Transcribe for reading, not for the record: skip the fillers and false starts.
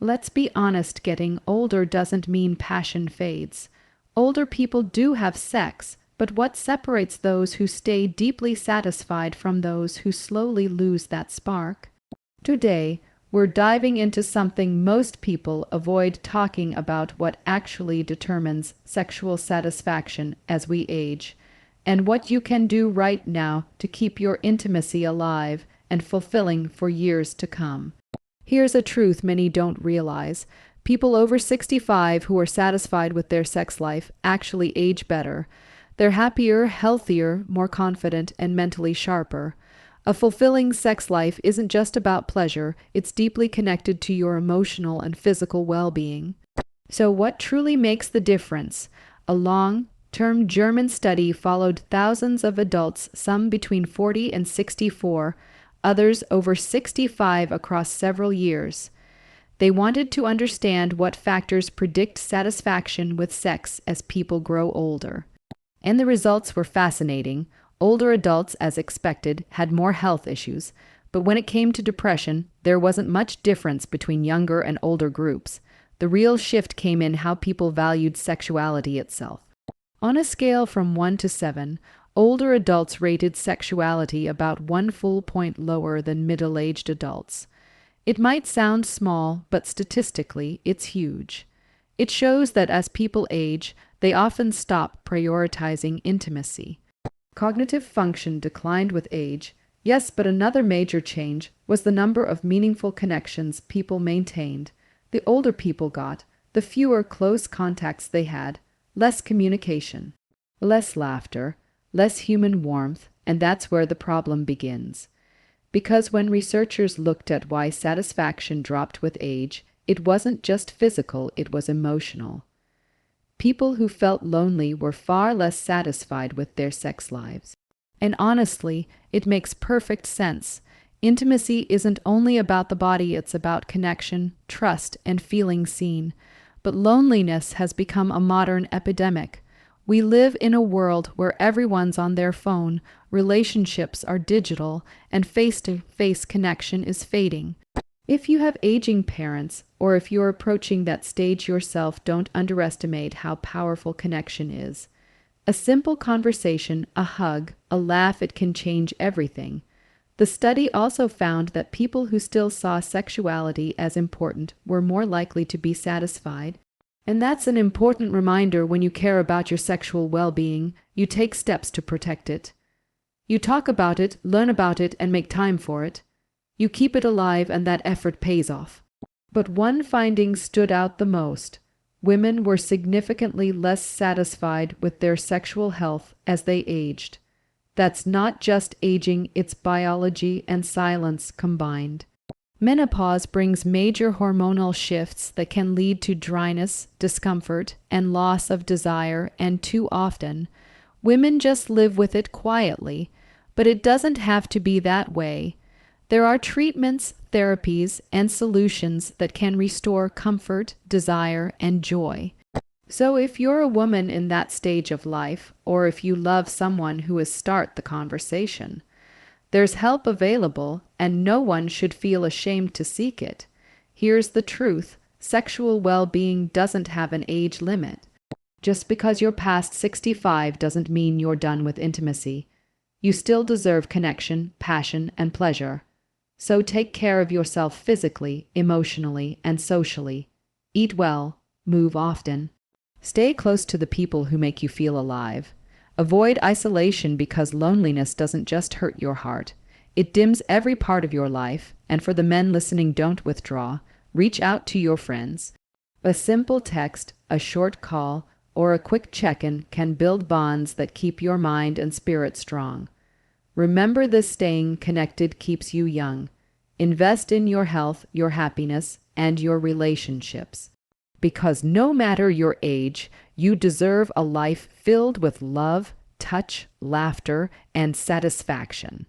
Let's be honest, getting older doesn't mean passion fades. Older people do have sex, but what separates those who stay deeply satisfied from those who slowly lose that spark? Today, we're diving into something most people avoid talking about: what actually determines sexual satisfaction as we age, and what you can do right now to keep your intimacy alive and fulfilling for years to come. Here's a truth many don't realize. People over 65 who are satisfied with their sex life actually age better. They're happier, healthier, more confident, and mentally sharper. A fulfilling sex life isn't just about pleasure, it's deeply connected to your emotional and physical well-being. So what truly makes the difference? A long-term German study followed thousands of adults, some between 40 and 64, others over 65, across several years. They wanted to understand what factors predict satisfaction with sex as people grow older. And the results were fascinating. Older adults, as expected, had more health issues, but when it came to depression, there wasn't much difference between younger and older groups. The real shift came in how people valued sexuality itself. On a scale from 1 to 7, older adults rated sexuality about 1 full point lower than middle-aged adults. It might sound small, but statistically, it's huge. It shows that as people age, they often stop prioritizing intimacy. Cognitive function declined with age, yes, but another major change was the number of meaningful connections people maintained. The older people got, the fewer close contacts they had, less communication, less laughter, less human warmth, and that's where the problem begins. Because when researchers looked at why satisfaction dropped with age, it wasn't just physical, it was emotional. People who felt lonely were far less satisfied with their sex lives. And honestly, it makes perfect sense. Intimacy isn't only about the body, it's about connection, trust, and feeling seen. But loneliness has become a modern epidemic. We live in a world where everyone's on their phone, relationships are digital, and face-to-face connection is fading. If you have aging parents, or if you're approaching that stage yourself, don't underestimate how powerful connection is. A simple conversation, a hug, a laugh, it can change everything. The study also found that people who still saw sexuality as important were more likely to be satisfied. And that's an important reminder: when you care about your sexual well-being, you take steps to protect it. You talk about it, learn about it, and make time for it. You keep it alive, and that effort pays off. But one finding stood out the most. Women were significantly less satisfied with their sexual health as they aged. That's not just aging, it's biology and silence combined. Menopause brings major hormonal shifts that can lead to dryness, discomfort, and loss of desire, and too often, women just live with it quietly. But it doesn't have to be that way. There are treatments, therapies, and solutions that can restore comfort, desire, and joy. So if you're a woman in that stage of life, or if you love someone who is, start the conversation. There's help available, and no one should feel ashamed to seek it. Here's the truth: sexual well-being doesn't have an age limit. Just because you're past 65 doesn't mean you're done with intimacy. You still deserve connection, passion, and pleasure. So take care of yourself physically, emotionally, and socially. Eat well, move often. Stay close to the people who make you feel alive. Avoid isolation, because loneliness doesn't just hurt your heart. It dims every part of your life, and for the men listening, don't withdraw. Reach out to your friends. A simple text, a short call, or a quick check-in can build bonds that keep your mind and spirit strong. Remember this: staying connected keeps you young. Invest in your health, your happiness, and your relationships. Because no matter your age, you deserve a life filled with love, touch, laughter, and satisfaction.